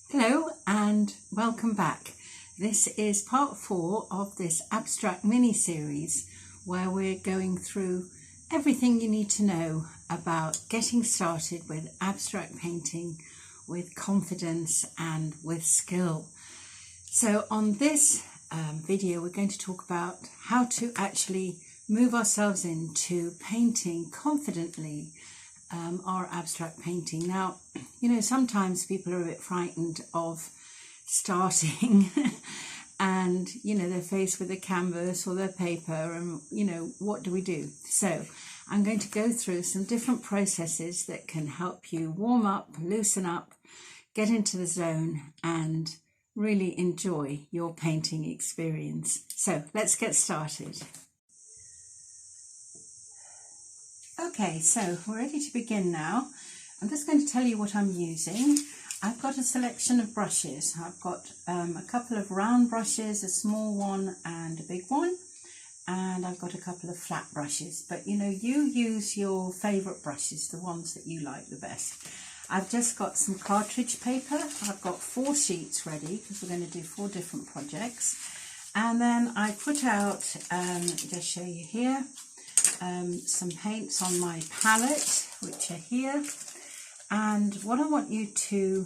Hello and welcome back. This is part 4 of this abstract mini-series where we're going through everything you need to know about getting started with abstract painting with confidence and with skill. So on this video we're going to talk about how to actually move ourselves into painting confidently our abstract painting. Now, you know, sometimes people are a bit frightened of starting and, you know, they're faced with a canvas or their paper and, you know, what do we do? So I'm going to go through some different processes that can help you warm up, loosen up, get into the zone and really enjoy your painting experience. So let's get started. Okay, so we're ready to begin now. I'm just going to tell you what I'm using. I've got a selection of brushes. I've got a couple of round brushes, a small one and a big one, and I've got a couple of flat brushes. But you know, you use your favourite brushes, the ones that you like the best. I've just got some cartridge paper. I've got 4 sheets ready because we're going to do 4 different projects. And then I put out, just show you here, some paints on my palette, which are here, and what I want you to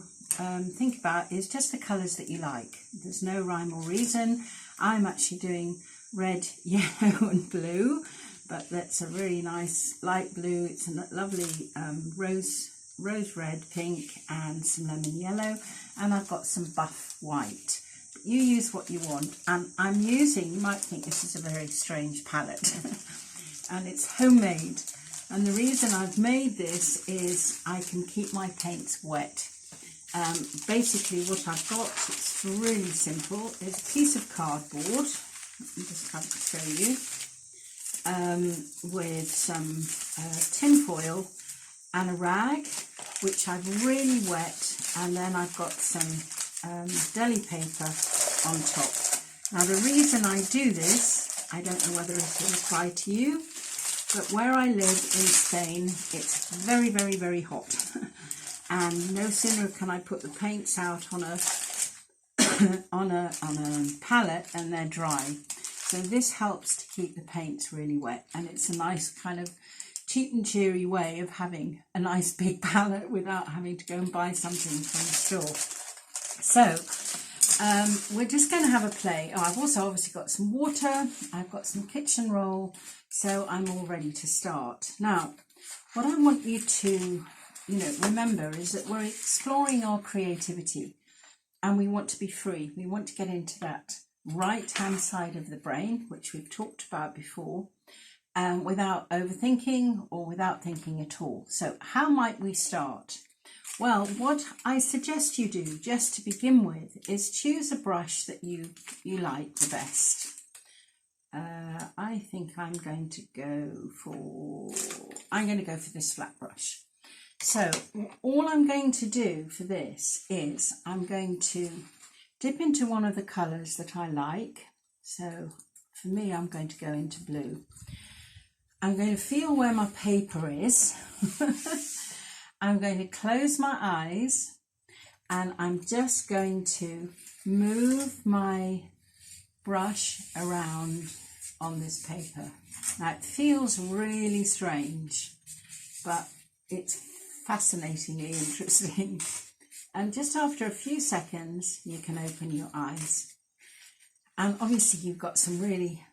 think about is just the colours that you like. There's no rhyme or reason. I'm actually doing red, yellow and blue, but that's a really nice light blue. It's a lovely rose red, pink and some lemon yellow, and I've got some buff white. You use what you want, and I'm using, you might think this is a very strange palette and it's homemade, and the reason I've made this is I can keep my paints wet. Basically what I've got, it's really simple, is a piece of cardboard, let me just have to show you, with some tin foil and a rag which I've really wet, and then I've got some deli paper on top. Now the reason I do this, I don't know whether it will apply to you, but where I live in Spain, it's very, very, very hot. And no sooner can I put the paints out on a on a palette and they're dry. So this helps to keep the paints really wet, and it's a nice kind of cheap and cheery way of having a nice big palette without having to go and buy something from the store. So we're just going to have a play. Oh, I've also obviously got some water, I've got some kitchen roll, so I'm all ready to start. Now, what I want you to, remember is that we're exploring our creativity and we want to be free. We want to get into that right-hand side of the brain, which we've talked about before, without overthinking or without thinking at all. So how might we start? Well, what I suggest you do, just to begin with, is choose a brush that you like the best. I think I'm going to go for this flat brush. So all I'm going to do for this is I'm going to dip into one of the colours that I like. So for me, I'm going to go into blue. I'm going to feel where my paper is. I'm going to close my eyes and I'm just going to move my brush around on this paper. Now it feels really strange, but it's fascinatingly interesting. And just after a few seconds, you can open your eyes. And obviously you've got some really,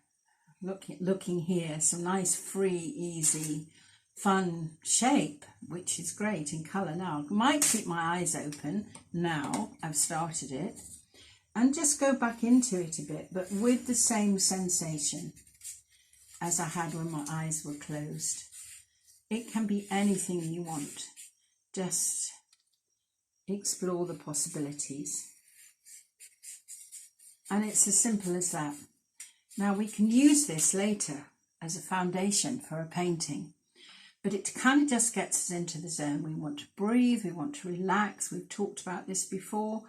looking here, some nice, free, easy, fun shape, which is great in colour. Now I might keep my eyes open now I've started it and just go back into it a bit, but with the same sensation as I had when my eyes were closed. It can be anything you want, just explore the possibilities, and it's as simple as that. Now we can use this later as a foundation for a painting, but it kind of just gets us into the zone. We want to breathe, we want to relax. We've talked about this before.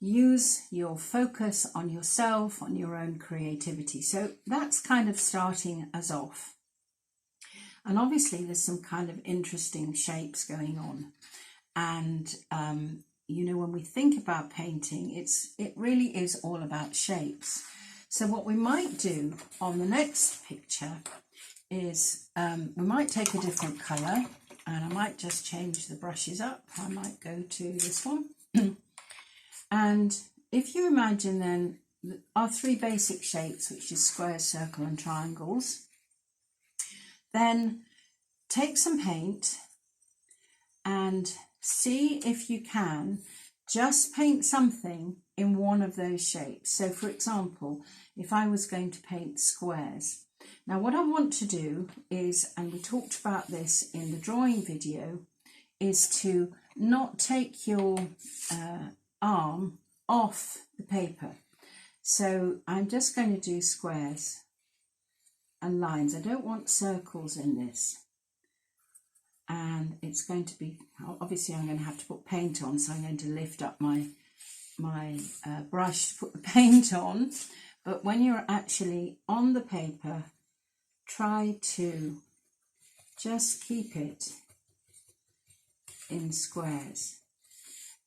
Use your focus on yourself, on your own creativity. So that's kind of starting us off. And obviously there's some kind of interesting shapes going on. And you know, when we think about painting, it really is all about shapes. So what we might do on the next picture is we might take a different colour, and I might just change the brushes up. I might go to this one. And if you imagine then our three basic shapes, which is squares, circle and triangles, then take some paint and see if you can just paint something in one of those shapes. So for example, if I was going to paint squares, now what I want to do is, and we talked about this in the drawing video, is to not take your arm off the paper. So I'm just going to do squares and lines. I don't want circles in this. And it's going to be, obviously I'm going to have to put paint on, so I'm going to lift up my brush to put the paint on. But when you're actually on the paper, try to just keep it in squares,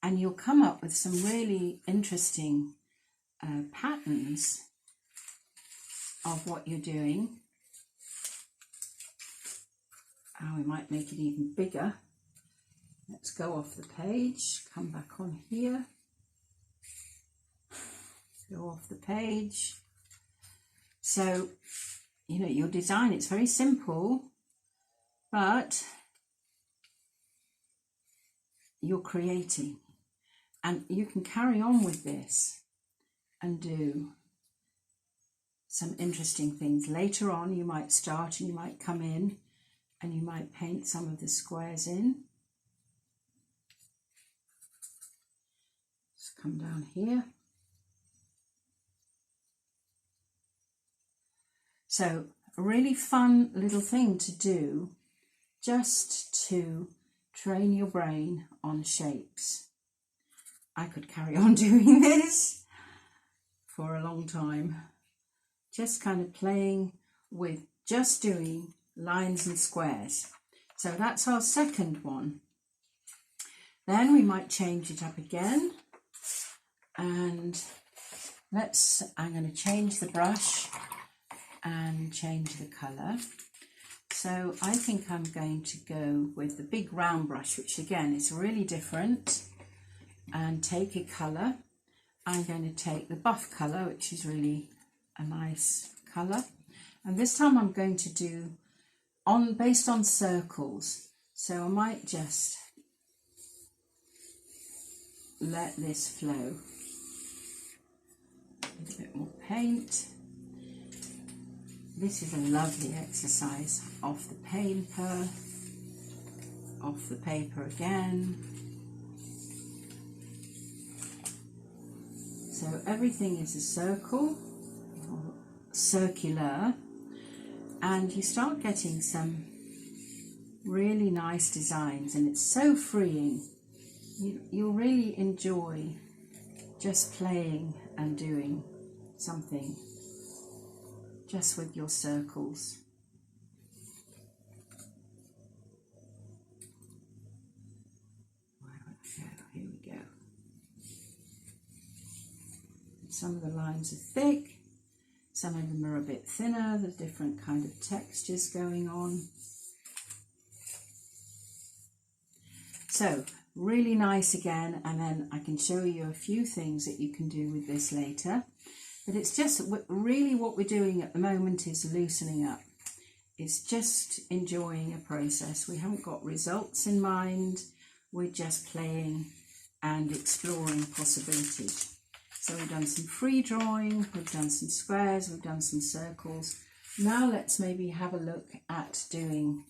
and you'll come up with some really interesting patterns of what you're doing. We might make it even bigger. Let's go off the page, come back on here, go off the page. So, you know, your design, it's very simple, but you're creating, and you can carry on with this and do some interesting things. Later on, you might start and you might come in and you might paint some of the squares in. Just come down here. So a really fun little thing to do, just to train your brain on shapes. I could carry on doing this for a long time, just kind of playing with just doing lines and squares. So that's our second one. Then we might change it up again, and I'm going to change the brush and change the colour. So I think I'm going to go with the big round brush, which again is really different, and take a colour. I'm going to take the buff colour, which is really a nice colour, and this time I'm going to do based on circles. So I might just let this flow. A little bit more paint. This is a lovely exercise. Off the paper, off the paper again. So everything is a circle, or circular, and you start getting some really nice designs, and it's so freeing. You'll really enjoy just playing and doing something just with your circles. Here we go. Some of the lines are thick, some of them are a bit thinner, there's different kind of textures going on. So really nice again, and then I can show you a few things that you can do with this later. But it's just really what we're doing at the moment is loosening up. It's just enjoying a process. We haven't got results in mind. We're just playing and exploring possibilities. So we've done some free drawing, we've done some squares, we've done some circles. Now let's maybe have a look at doing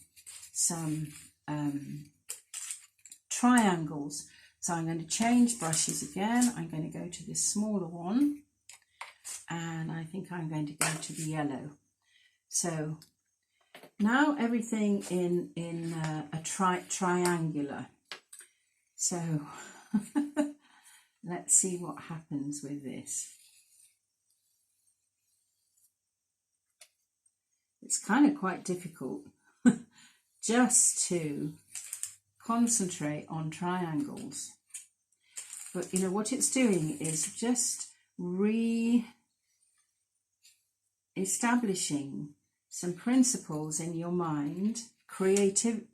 some triangles. So I'm going to change brushes again. I'm going to go to this smaller one, and I think I'm going to go to the yellow. So now everything in a triangular. So let's see what happens with this. It's kind of quite difficult just to concentrate on triangles. But you know what it's doing is just re-establishing some principles in your mind creatively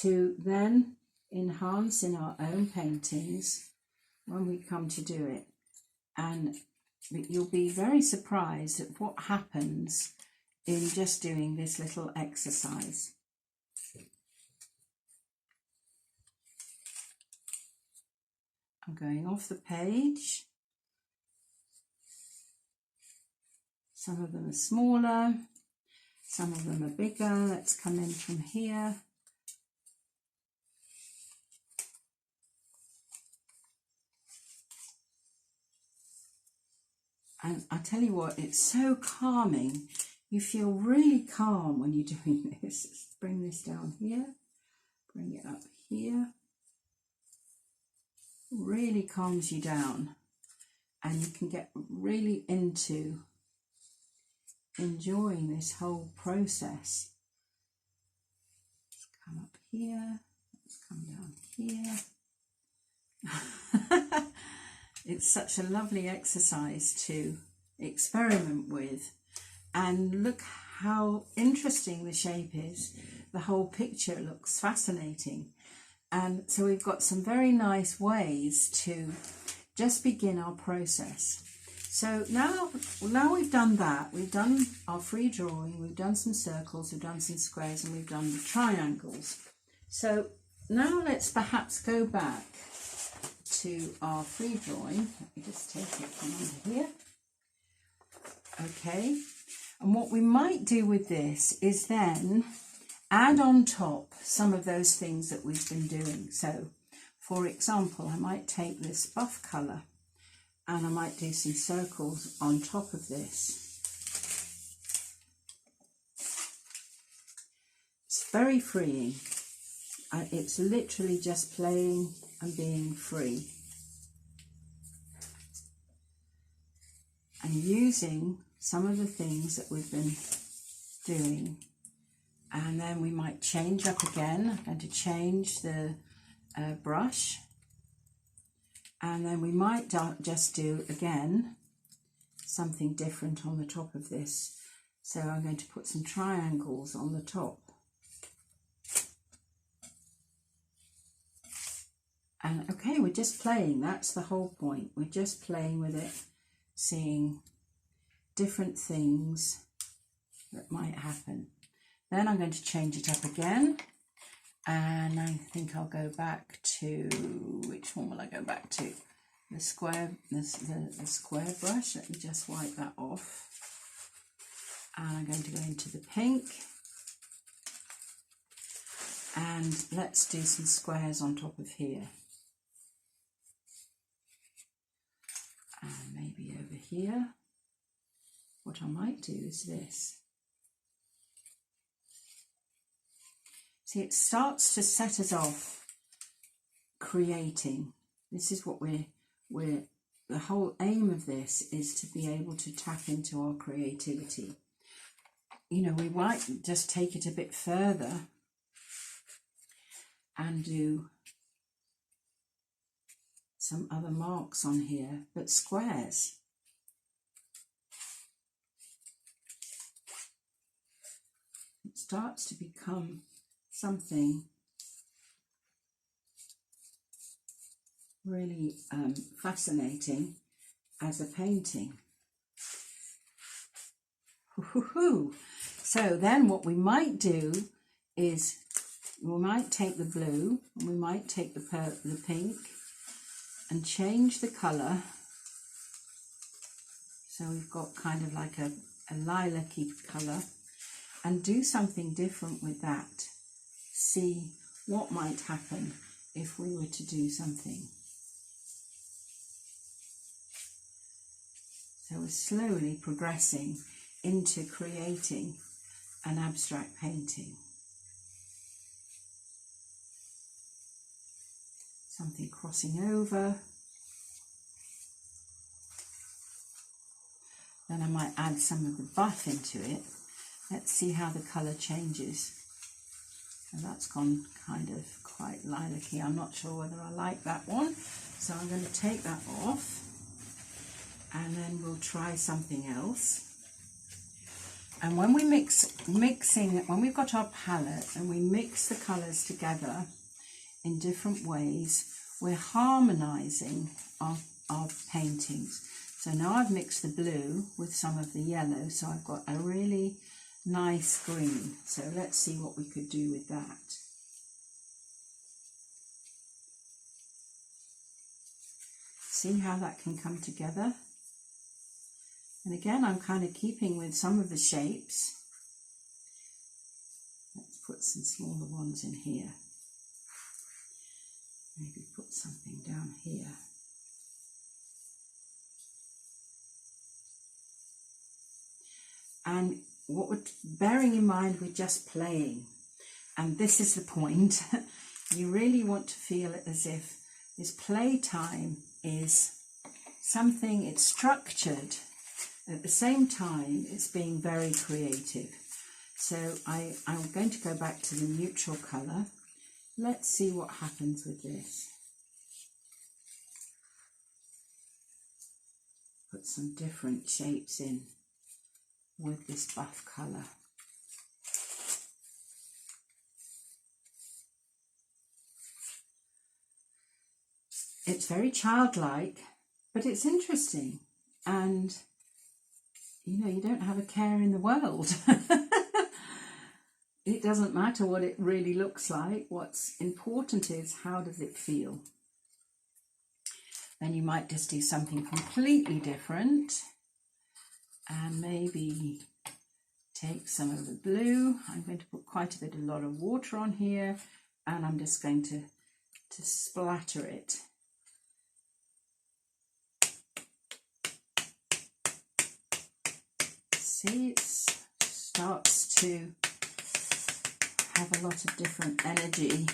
to then enhance in our own paintings when we come to do it. And you'll be very surprised at what happens in just doing this little exercise. I'm going off the page. Some of them are smaller, some of them are bigger. Let's come in from here. And I tell you what, it's so calming. You feel really calm when you're doing this. Let's bring this down here, bring it up here. Really calms you down, and you can get really into enjoying this whole process. Let's come up here, let's come down here. It's such a lovely exercise to experiment with, and look how interesting the shape is. The whole picture looks fascinating, and so we've got some very nice ways to just begin our process. So now we've done that, we've done our free drawing, we've done some circles, we've done some squares, and we've done the triangles. So now let's perhaps go back to our free drawing. Let me just take it from under here. Okay, and what we might do with this is then add on top some of those things that we've been doing. So for example, I might take this buff colour and I might do some circles on top of this. It's very freeing. It's literally just playing and being free. And using some of the things that we've been doing. And then we might change up again. I'm going to change the brush. And then we might just do again something different on the top of this. So I'm going to put some triangles on the top. And okay, we're just playing. That's the whole point. We're just playing with it, seeing different things that might happen. Then I'm going to change it up again. And I think I'll go back to, which one will I go back to? The square, the square brush. Let me just wipe that off. And I'm going to go into the pink. And let's do some squares on top of here. And maybe over here. What I might do is this. See, it starts to set us off creating. This is what the whole aim of this is to be able to tap into our creativity. You know, we might just take it a bit further and do some other marks on here, but squares. It starts to become something really fascinating as a painting. So then what we might do is we might take the blue and we might take the pink and change the colour. So we've got kind of like a lilac-y colour, and do something different with that. See what might happen if we were to do something. So we're slowly progressing into creating an abstract painting. Something crossing over. Then I might add some of the buff into it. Let's see how the colour changes And that's gone kind of quite lilac-y. I'm not sure whether I like that one. So I'm going to take that off and then we'll try something else. And when we when we've got our palette and we mix the colours together in different ways, we're harmonising our paintings. So now I've mixed the blue with some of the yellow, so I've got a really nice green. So let's see what we could do with that. See how that can come together? And again, I'm kind of keeping with some of the shapes. Let's put some smaller ones in here. Maybe put something down here. And what we're bearing in mind, we're just playing. And this is the point. You really want to feel it as if this playtime is something, it's structured. At the same time, it's being very creative. So I'm going to go back to the neutral colour. Let's see what happens with this. Put some different shapes in with this buff colour. It's very childlike, but it's interesting, and you know, you don't have a care in the world. It doesn't matter what it really looks like. What's important is how does it feel. Then you might just do something completely different and maybe take some of the blue. I'm going to put quite a lot of water on here, and I'm just going to splatter it. See, it starts to have a lot of different energy.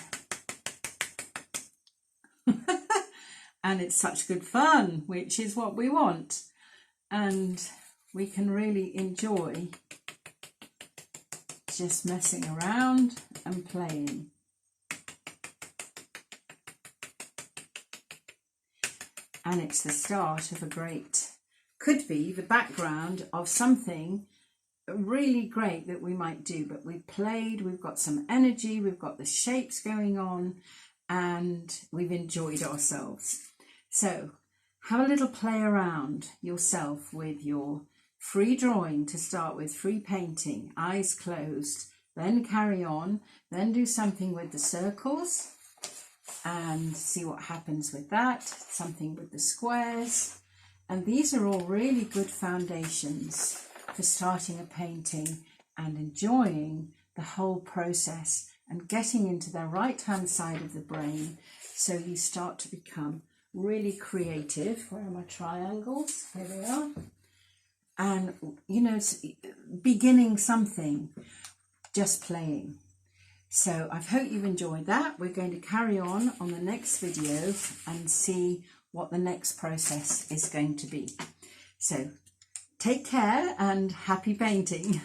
And it's such good fun, which is what we want. And we can really enjoy just messing around and playing. And it's the start of a great, could be the background of something really great that we might do. But we've played, we've got some energy, we've got the shapes going on, and we've enjoyed ourselves. So have a little play around yourself with your free drawing to start with, free painting, eyes closed, then carry on, then do something with the circles and see what happens with that, something with the squares. And these are all really good foundations for starting a painting and enjoying the whole process and getting into the right hand side of the brain, so you start to become really creative. Where are my triangles? Here they are. And you know, beginning something, just playing. So I hope you've enjoyed that. We're going to carry on the next video and see what the next process is going to be. So take care and happy painting.